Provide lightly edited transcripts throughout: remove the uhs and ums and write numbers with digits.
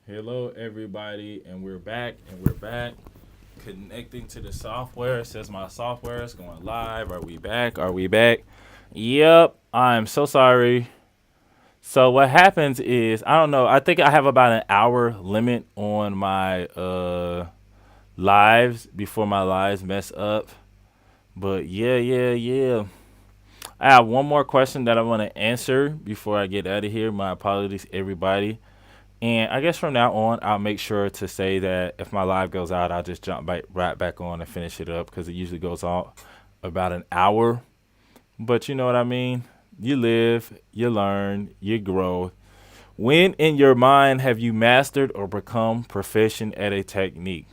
Hello, everybody, and we're back, connecting to the software. It says my software is going live. Are we back? Are we back? Yep, I'm so sorry. So what happens is, I don't know, I think I have about an hour limit on my lives before my lives mess up. But yeah. I have one more question that I want to answer before I get out of here. My apologies, everybody. And I guess from now on, I'll make sure to say that if my live goes out, I'll just jump right back on and finish it up because it usually goes on about an hour. But you know what I mean? You live, you learn, you grow. When in your mind have you mastered or become proficient at a technique?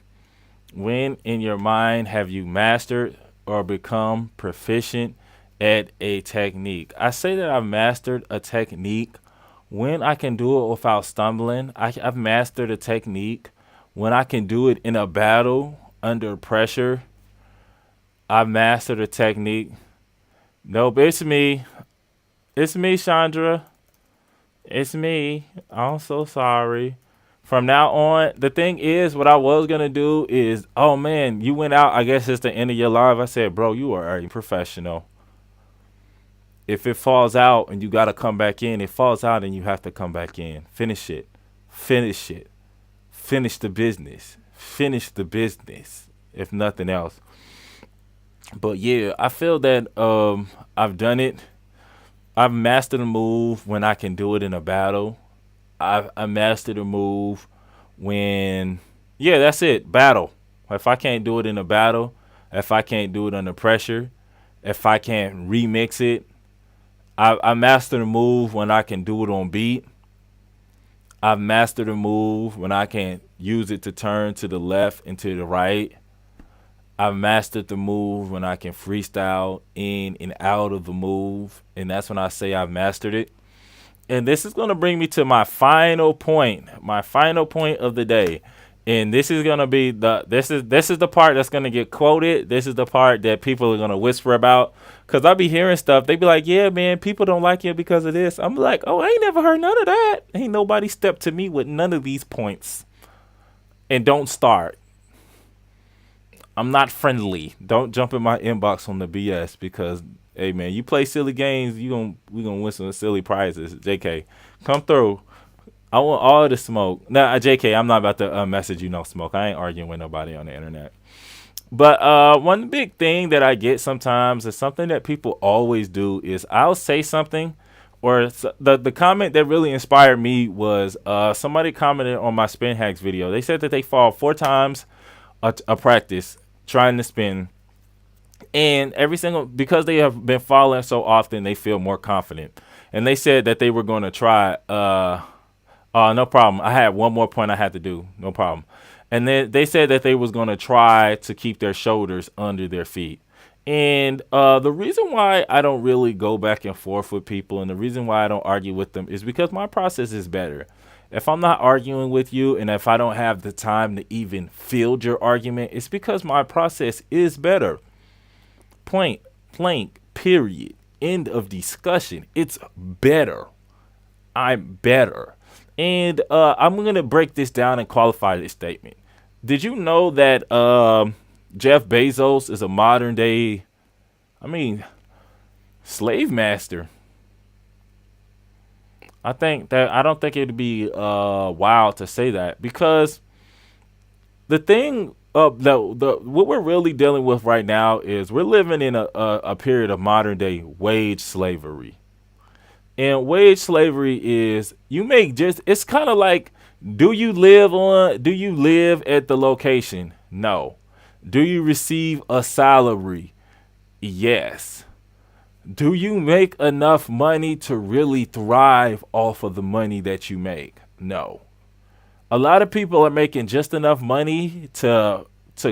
When in your mind have you mastered or become proficient at a technique? I say that I've mastered a technique when I can do it without stumbling. I've mastered a technique when I can do it in a battle under pressure. I've mastered a technique. Nope, it's me. It's me, Chandra. It's me. I'm so sorry. From now on, the thing is, what I was gonna do is, oh man, you went out. I guess it's the end of your life. I said, bro, you are a professional. If it falls out and you gotta come back in, it falls out and you have to come back in. Finish it. Finish it. Finish the business. Finish the business. If nothing else. But yeah, I feel that I've done it. I've mastered a move when I can do it in a battle. I mastered a move when, yeah, that's it, battle. If I can't do it in a battle, if I can't do it under pressure, if I can't remix it, I mastered a move when I can do it on beat. I've mastered a move when I can use it to turn to the left and to the right. I've mastered the move when I can freestyle in and out of the move. And that's when I say I've mastered it. And this is going to bring me to my final point of the day. And this is going to be this is the part that's going to get quoted. This is the part that people are going to whisper about. Cause I be hearing stuff. They be like, yeah, man, people don't like you because of this. I'm like, oh, I ain't never heard none of that. Ain't nobody stepped to me with none of these points. And don't start. I'm not friendly. Don't jump in my inbox on the BS because, hey man, you play silly games, we gonna win some silly prizes. JK, come through. I want all the smoke. Nah, JK, I'm not about to message you no smoke. I ain't arguing with nobody on the internet. But one big thing that I get sometimes is something that people always do is I'll say something, or the comment that really inspired me was somebody commented on my spin hacks video. They said that they fall 4 times a practice trying to spin, and every single because they have been falling so often, they feel more confident. And they said that they were going to try. No problem. I had one more point I had to do. No problem. And then they said that they was going to try to keep their shoulders under their feet. And the reason why I don't really go back and forth with people and the reason why I don't argue with them is because my process is better. If I'm not arguing with you and if I don't have the time to even field your argument, it's because my process is better. Point, blank, period. End of discussion. It's better. I'm better. And I'm going to break this down and qualify this statement. Did you know that Jeff Bezos is a modern day, slave master? I don't think it'd be wild to say that because the thing the what we're really dealing with right now is we're living in a period of modern day wage slavery. And wage slavery is you make just it's kind of like do you live at the location? No. Do you receive a salary? Yes. Do you make enough money to really thrive off of the money that you make? No. A lot of people are making just enough money to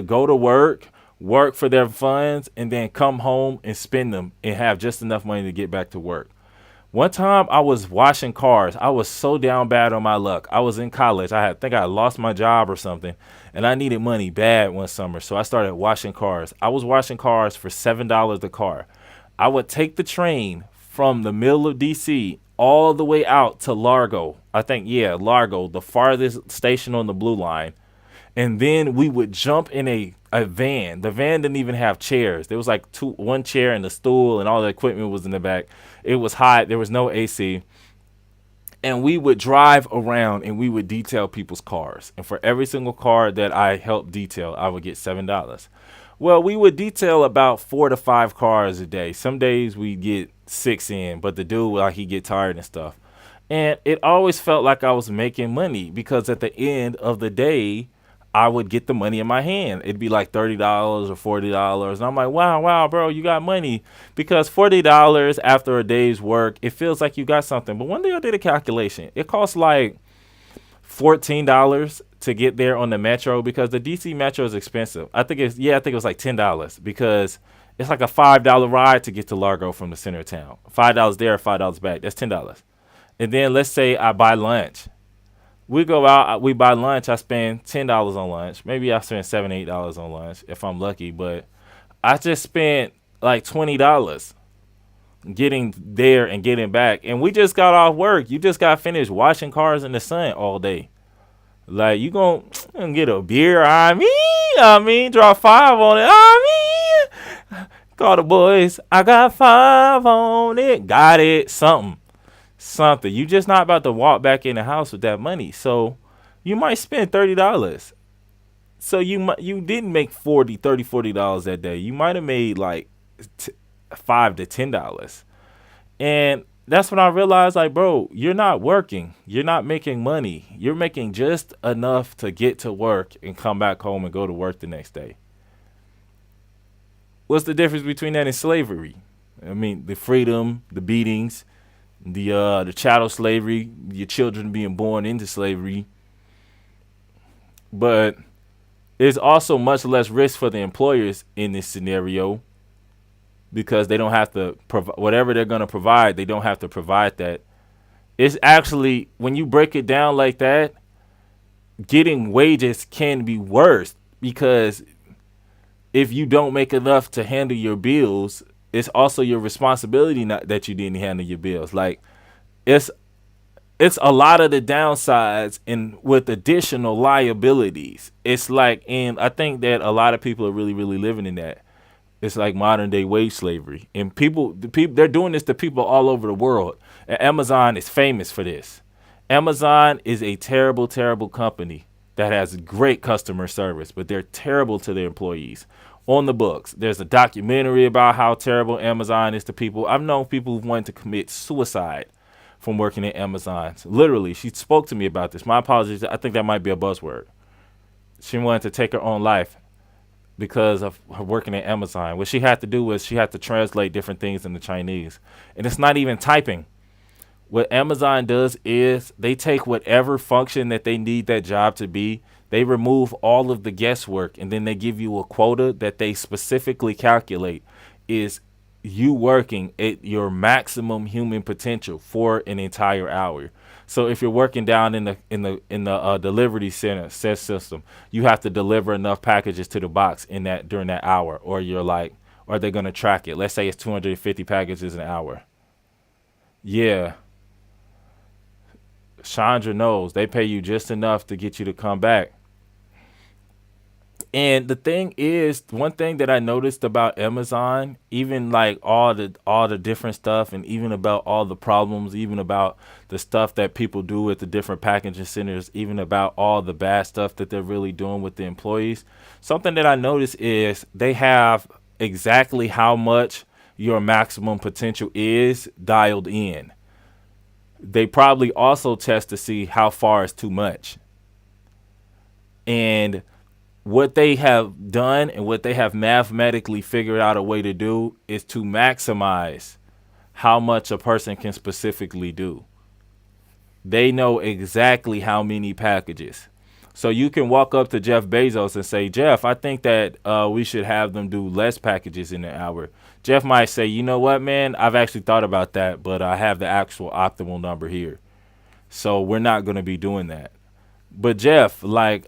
go to work for their funds, and then come home and spend them and have just enough money to get back to work. One time I was washing cars. I was so down bad on my luck. I was in college. I had lost my job or something, and I needed money bad one summer. So I started washing cars. I was washing cars for $7 a car. I would take the train from the middle of DC all the way out to Largo. I think, yeah, Largo, the farthest station on the blue line. And then we would jump in a van. The van didn't even have chairs. There was like one chair and a stool, and all the equipment was in the back. It was hot. There was no AC. And we would drive around and we would detail people's cars. And for every single car that I helped detail, I would get $7. Well, we would detail about 4 to 5 cars a day. Some days we get six in, but the dude, like, he get tired and stuff. And it always felt like I was making money because at the end of the day, I would get the money in my hand. It'd be like $30 or $40. And I'm like, wow, wow, bro, you got money. Because $40 after a day's work, it feels like you got something. But one day I did a calculation. It costs like $14 to get there on the metro because the DC metro is expensive. I think it was like $10 because it's like a $5 ride to get to Largo from the center of town. $5 there, $5 back. That's $10. And then let's say I buy lunch. We go out, we buy lunch. I spend $10 on lunch. Maybe I spend $7, $8 on lunch if I'm lucky. But I just spent like $20 getting there and getting back. And we just got off work. You just got finished washing cars in the sun all day. Like, you gonna get a beer? Draw five on it. Call the boys. I got five on it. Got it. Something. You just not about to walk back in the house with that money. So you might spend $30. So you didn't make $40 that day. You might have made like $5 to $10. And that's when I realized, like, bro, you're not working. You're not making money. You're making just enough to get to work and come back home and go to work the next day. What's the difference between that and slavery? I mean, the freedom, the beatings, the chattel slavery, your children being born into slavery. But there's also much less risk for the employers in this scenario because they don't have to provide whatever they're going to provide. They don't have to provide that. It's actually, when you break it down like that, getting wages can be worse because if you don't make enough to handle your bills, it's also your responsibility not that you didn't handle your bills. Like, it's a lot of the downsides and with additional liabilities. It's like, and I think that a lot of people are really, really living in that. It's like modern day wage slavery, and they're doing this to people all over the world. And Amazon is famous for this. Amazon is a terrible, terrible company that has great customer service, but they're terrible to their employees. On the books, there's a documentary about how terrible Amazon is to people. I've known people who wanted to commit suicide from working at Amazon. Literally, she spoke to me about this. My apologies. I think that might be a buzzword. She wanted to take her own life because of her working at Amazon. What she had to do was she had to translate different things into Chinese. And it's not even typing. What Amazon does is they take whatever function that they need that job to be, they remove all of the guesswork, and then they give you a quota that they specifically calculate is you working at your maximum human potential for an entire hour. So if you're working down in the delivery center system, you have to deliver enough packages to the box in that during that hour, or you're like, or they're gonna track it. Let's say it's 250 packages an hour. Yeah. Chandra knows they pay you just enough to get you to come back. And the thing is, one thing that I noticed about Amazon, even like all the different stuff, and even about all the problems, even about the stuff that people do at the different packaging centers, even about all the bad stuff that they're really doing with the employees, something that I noticed is they have exactly how much your maximum potential is dialed in. They probably also test to see how far is too much. And what they have done and what they have mathematically figured out a way to do is to maximize how much a person can specifically do. They know exactly how many packages. So you can walk up to Jeff Bezos and say, Jeff, I think that we should have them do less packages in an hour. Jeff might say, you know what, man, I've actually thought about that, but I have the actual optimal number here. So we're not going to be doing that. But Jeff, like,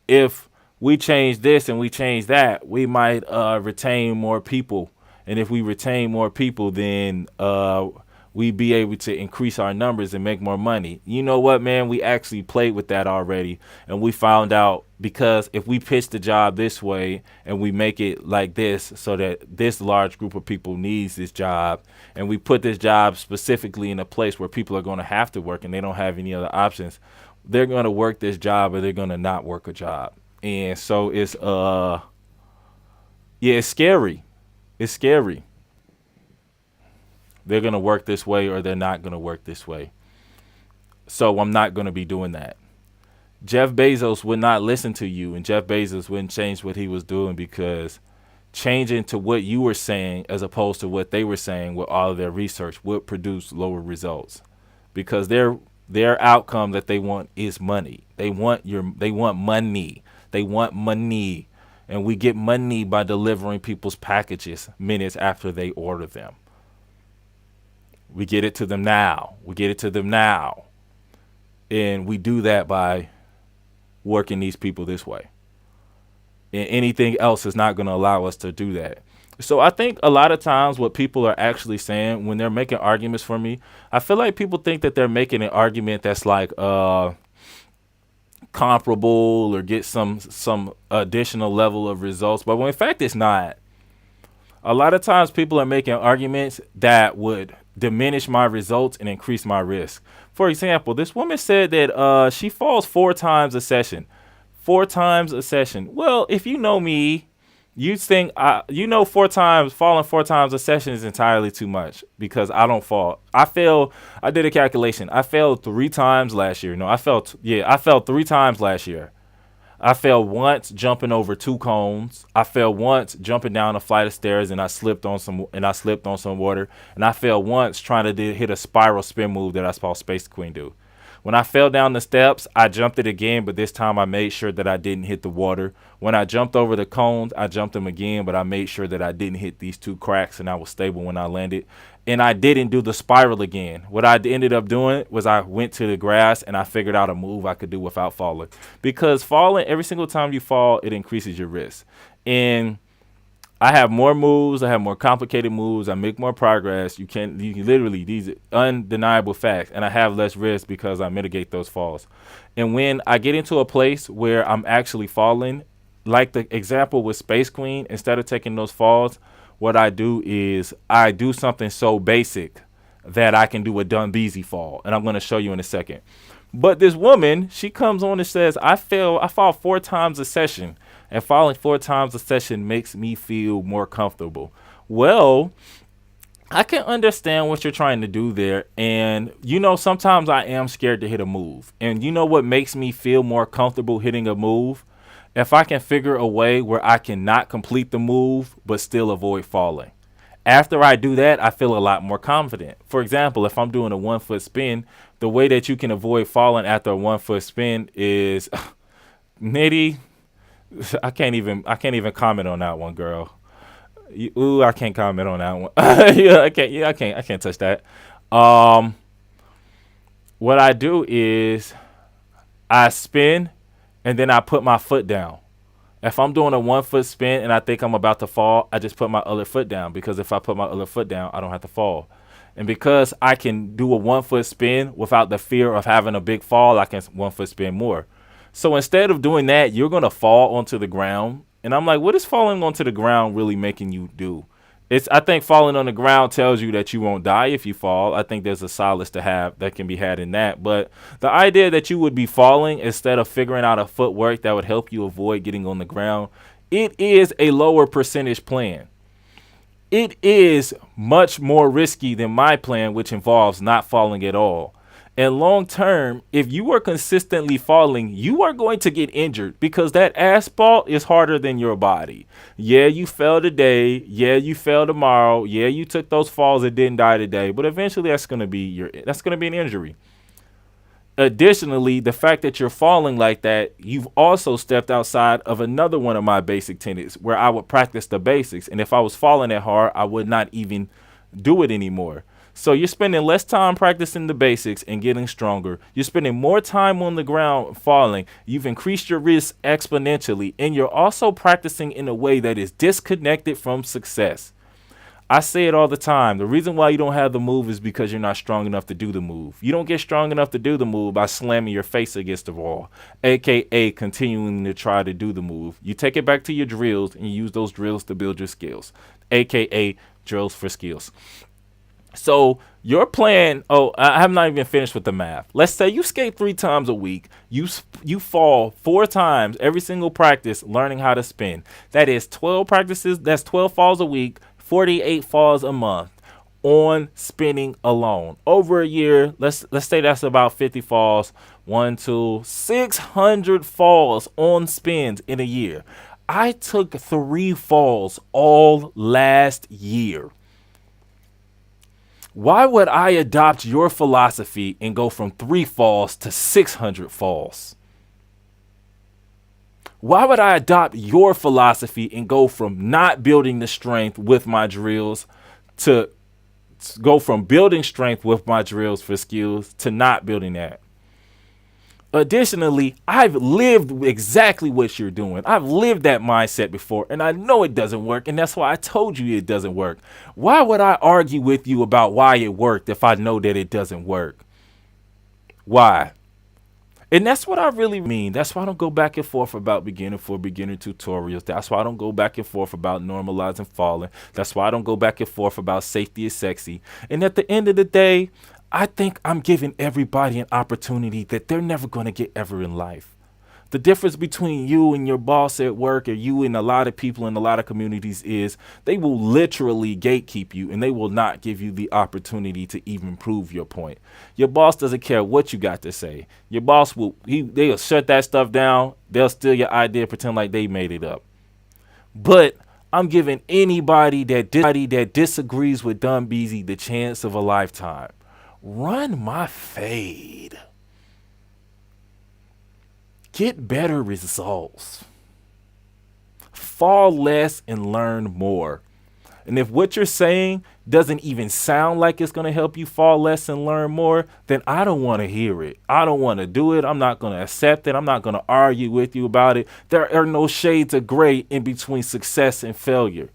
if we change this and we change that, we might retain more people. And if we retain more people, then we be able to increase our numbers and make more money. You know what, man? We actually played with that already, and we found out because if we pitch the job this way and we make it like this so that this large group of people needs this job, and we put this job specifically in a place where people are going to have to work and they don't have any other options, they're going to work this job or they're going to not work a job. And so it's yeah, it's scary. It's scary. They're going to work this way or they're not going to work this way. So I'm not going to be doing that. Jeff Bezos would not listen to you, and Jeff Bezos wouldn't change what he was doing because changing to what you were saying as opposed to what they were saying with all of their research would produce lower results because their outcome that they want is money. They want money. They want money. And we get money by delivering people's packages minutes after they order them. We get it to them now. We get it to them now. And we do that by working these people this way. And anything else is not going to allow us to do that. So I think a lot of times what people are actually saying when they're making arguments for me, I feel like people think that they're making an argument that's like comparable or get some additional level of results. But when in fact it's not. A lot of times people are making arguments that would diminish my results and increase my risk. For example, this woman said that she falls 4 times a session. 4 times a session. Well, if you know me, you think falling 4 times a session is entirely too much because I don't fall. I did a calculation. I failed 3 times last year. No, I fell 3 times last year. I fell once jumping over 2 cones. I fell once jumping down a flight of stairs and I slipped on some water. And I fell once trying to hit a spiral spin move that I saw Space Queen do. When I fell down the steps, I jumped it again, but this time I made sure that I didn't hit the water. When I jumped over the cones, I jumped them again, but I made sure that I didn't hit these 2 cracks and I was stable when I landed. And I didn't do the spiral again. What I ended up doing was I went to the grass and I figured out a move I could do without falling. Because falling, every single time you fall, it increases your risk. And I have more moves. I have more complicated moves. I make more progress. You can literally, these are undeniable facts. And I have less risk because I mitigate those falls. And when I get into a place where I'm actually falling, like the example with Space Queen, instead of taking those falls, what I do is I do something so basic that I can do a Dunbeezy fall. And I'm going to show you in a second. But this woman, she comes on and says, I fall 4 times a session. And falling 4 times a session makes me feel more comfortable. Well, I can understand what you're trying to do there. And, sometimes I am scared to hit a move. And you know what makes me feel more comfortable hitting a move? If I can figure a way where I cannot complete the move, but still avoid falling. After I do that, I feel a lot more confident. For example, if I'm doing a 1-foot spin, the way that you can avoid falling after a 1-foot spin is Nitty. I can't even comment on that one, girl. I can't comment on that one. I can't touch that. What I do is I spin and then I put my foot down. If I'm doing a 1-foot spin and I think I'm about to fall, I just put my other foot down because if I put my other foot down, I don't have to fall. And because I can do a 1-foot spin without the fear of having a big fall, I can 1-foot spin more. So instead of doing that, you're going to fall onto the ground. And I'm like, what is falling onto the ground really making you do? I think falling on the ground tells you that you won't die if you fall. I think there's a solace to have that can be had in that. But the idea that you would be falling instead of figuring out a footwork that would help you avoid getting on the ground, it is a lower percentage plan. It is much more risky than my plan, which involves not falling at all. And long term, if you are consistently falling, you are going to get injured because that asphalt is harder than your body. Yeah, you fell today. Yeah, you fell tomorrow. Yeah, you took those falls and didn't die today. But eventually that's going to be an injury. Additionally, the fact that you're falling like that, you've also stepped outside of another one of my basic tenets where I would practice the basics. And if I was falling that hard, I would not even do it anymore. So you're spending less time practicing the basics and getting stronger. You're spending more time on the ground falling. You've increased your risk exponentially. And you're also practicing in a way that is disconnected from success. I say it all the time. The reason why you don't have the move is because you're not strong enough to do the move. You don't get strong enough to do the move by slamming your face against the wall, aka continuing to try to do the move. You take it back to your drills and you use those drills to build your skills, aka drills for skills. So your plan, oh, I have not even finished with the math. Let's say you skate 3 times a week. You fall 4 times every single practice learning how to spin. That is 12 practices. That's 12 falls a week, 48 falls a month on spinning alone. Over a year, let's say that's about 50 falls. 600 falls on spins in a year. I took 3 falls all last year. Why would I adopt your philosophy and go from 3 falls to 600 falls? Why would I adopt your philosophy and go from not building the strength with my drills to go from building strength with my drills for skills to not building that? Additionally, I've lived exactly what you're doing. I've lived that mindset before, and I know it doesn't work, and that's why I told you it doesn't work. Why would I argue with you about why it worked if I know that it doesn't work? Why? And that's what I really mean. That's why I don't go back and forth about beginner tutorials. That's why I don't go back and forth about normalizing falling. That's why I don't go back and forth about safety is sexy. And at the end of the day, I think I'm giving everybody an opportunity that they're never going to get ever in life. The difference between you and your boss at work, or you and a lot of people in a lot of communities, is they will literally gatekeep you and they will not give you the opportunity to even prove your point. Your boss doesn't care what you got to say. Your boss they'll shut that stuff down. They'll steal your idea, pretend like they made it up. But I'm giving anybody that disagrees with Dun Beezy the chance of a lifetime. Run my fade. Get better results. Fall less and learn more. And if what you're saying doesn't even sound like it's going to help you fall less and learn more, then I don't want to hear it. I don't want to do it. I'm not going to accept it. I'm not going to argue with you about it. There are no shades of gray in between success and failure.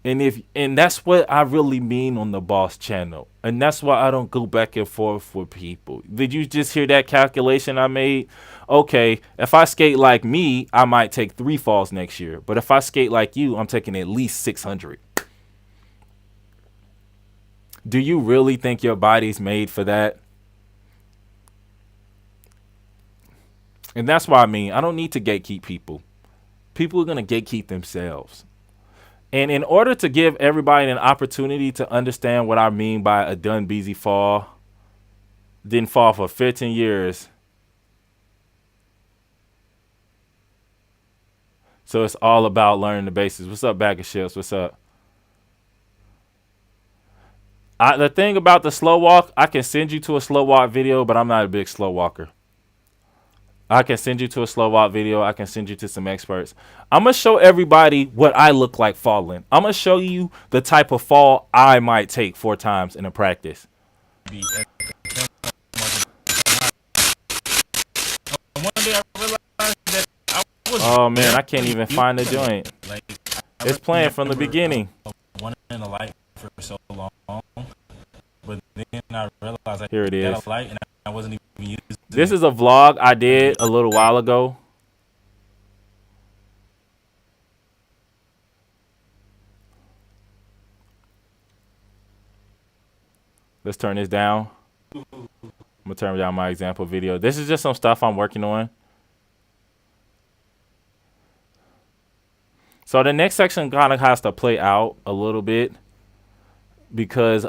And that's what I really mean on the Boss channel. And that's why I don't go back and forth with people. Did you just hear that calculation I made? Okay, if I skate like me, I might take 3 falls next year. But if I skate like you, I'm taking at least 600. Do you really think your body's made for that? And that's why I don't need to gatekeep people. People are going to gatekeep themselves. And in order to give everybody an opportunity to understand what I mean by a Dun Beezy fall, didn't fall for 15 years. So it's all about learning the basics. What's up, Bag of Ships? What's up? The thing about the slow walk, I can send you to a slow walk video, but I'm not a big slow walker. I can send you to a slow walk video. I can send you to some experts. I'm going to show everybody what I look like falling. I'm going to show you the type of fall I might take 4 times in a practice. Oh, man, I can't even find the joint. It's playing from the beginning. Here it is. This is a vlog I did a little while ago. Let's turn this down. I'm gonna turn down my example video. This is just some stuff I'm working on. So the next section kind of has to play out a little bit because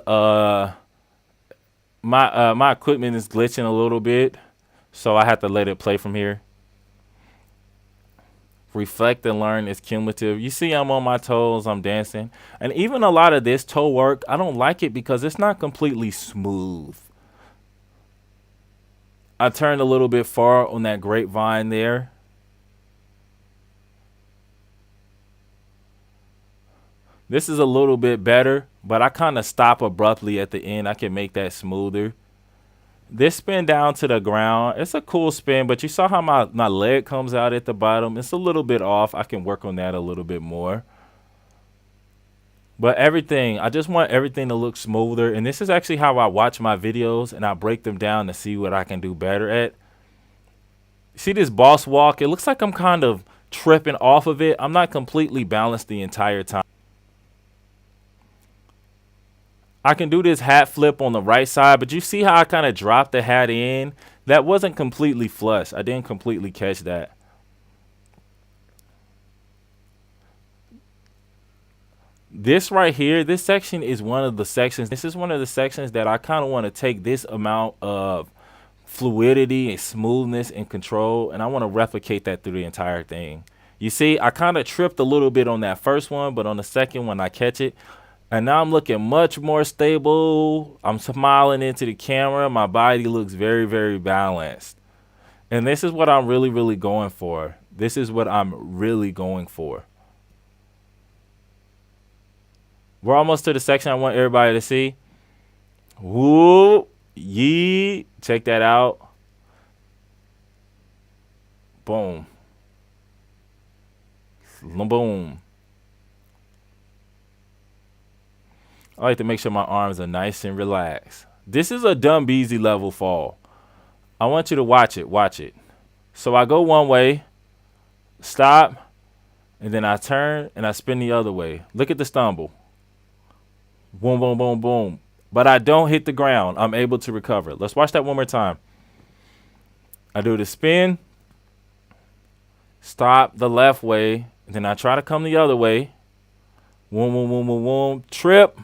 my equipment is glitching a little bit. So I have to let it play from here. Reflect and learn is cumulative. You see I'm on my toes, I'm dancing. And even a lot of this toe work, I don't like it because it's not completely smooth. I turned a little bit far on that grapevine there. This is a little bit better, but I kind of stop abruptly at the end. I can make that smoother. This spin down to the ground, it's a cool spin, but you saw how my leg comes out at the bottom. It's a little bit off. I can work on that a little bit more. But everything, I just want everything to look smoother. And this is actually how I watch my videos and I break them down to see what I can do better at. See this boss walk? It looks like I'm kind of tripping off of it. I'm not completely balanced the entire time. I can do this hat flip on the right side, but you see how I kind of dropped the hat in? That wasn't completely flush. I didn't completely catch that. This right here, this section is one of the sections. This is one of the sections that I kind of want to take this amount of fluidity and smoothness and control, and I want to replicate that through the entire thing. You see, I kind of tripped a little bit on that first one, but on the second one, I catch it. And now I'm looking much more stable. I'm smiling into the camera. My body looks very, very balanced. And this is what I'm really, really going for. This is what I'm really going for. We're almost to the section I want everybody to see. Woo, yee. Check that out. Boom. Boom. I like to make sure my arms are nice and relaxed. This is a dumb Beezy level fall. I want you to watch it. Watch it. So I go one way, stop, and then I turn and I spin the other way. Look at the stumble. Boom, boom, boom, boom. But I don't hit the ground. I'm able to recover. Let's watch that one more time. I do the spin, stop the left way, and then I try to come the other way. Boom, boom, boom, boom, boom. Trip.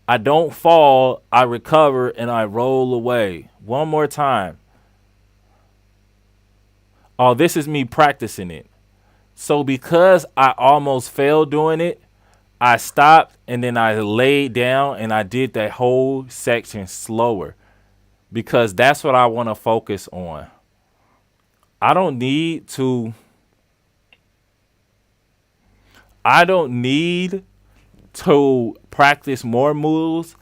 I don't fall. I recover and I roll away. One more time. Oh, this is me practicing it. So because I almost failed doing it, I stopped and then I laid down and I did that whole section slower because that's what I want to focus on. I don't need to practice more moves.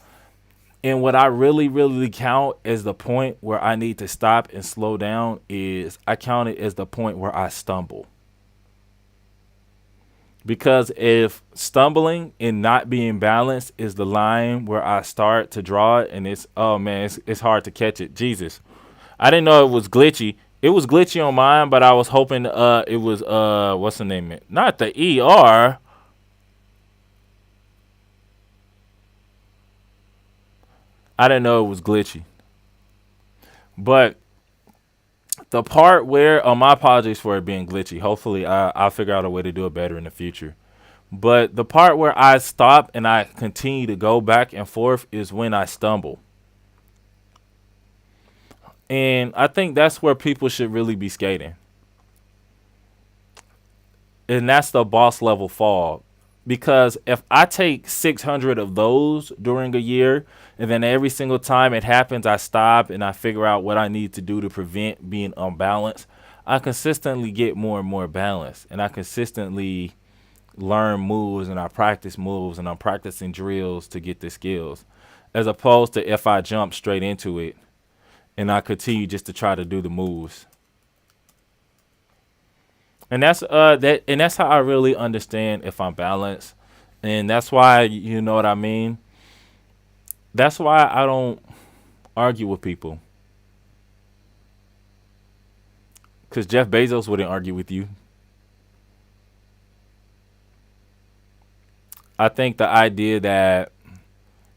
And what I really, really count as the point where I need to stop and slow down is I count it as the point where I stumble. Because if stumbling and not being balanced is the line where I start to draw it, and it's, oh man, it's hard to catch it. Jesus. I didn't know it was glitchy. It was glitchy on mine, but I was hoping it was, what's the name? Not the ER. I didn't know it was glitchy. But the part where, oh, my apologies for it being glitchy. Hopefully, I'll figure out a way to do it better in the future. But the part where I stop and I continue to go back and forth is when I stumble. And I think that's where people should really be skating. And that's the boss level fall. Because if I take 600 of those during a year, and then every single time it happens, I stop and I figure out what I need to do to prevent being unbalanced, I consistently get more and more balanced. And I consistently learn moves and I practice moves and I'm practicing drills to get the skills. As opposed to if I jump straight into it and I continue just to try to do the moves. And that's how I really understand if I'm balanced. And that's why, you know what I mean? That's why I don't argue with people. Cuz Jeff Bezos wouldn't argue with you. I think the idea that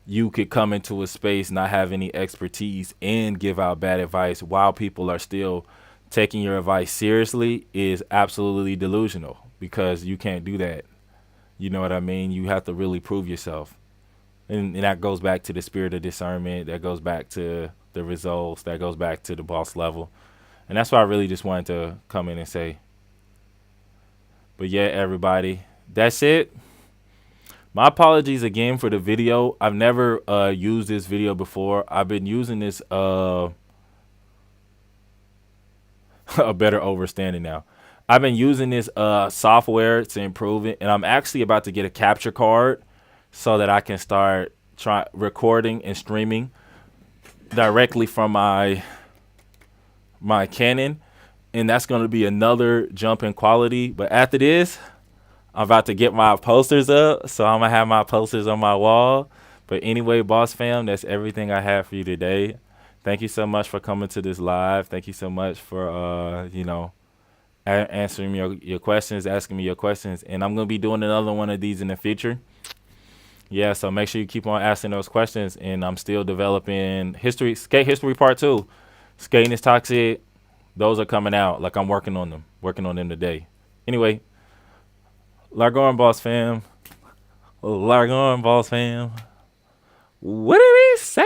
you could come into a space not have any expertise and give out bad advice while people are still taking your advice seriously is absolutely delusional because you can't do that. You know what I mean? You have to really prove yourself. And that goes back to the spirit of discernment. That goes back to the results. That goes back to the boss level. And that's why I really just wanted to come in and say. But yeah, everybody, that's it. My apologies again for the video. I've never used this video before. I've been using this a better overstanding now. I've been using this software to improve it, and I'm actually about to get a capture card so that I can start recording and streaming directly from my Canon, and that's going to be another jump in quality. But after this, I'm about to get my posters up, so I'm gonna have my posters on my wall. But anyway, boss fam, that's everything I have for you today. Thank you so much for coming to this live. Thank you so much for answering your questions, asking me your questions, and I'm gonna be doing another one of these in the future. Yeah, so make sure you keep on asking those questions. And I'm still developing skate history part two. Skating is toxic. Those are coming out. Like I'm working on them today. Anyway, Largon boss fam, Largon boss fam. What did he say?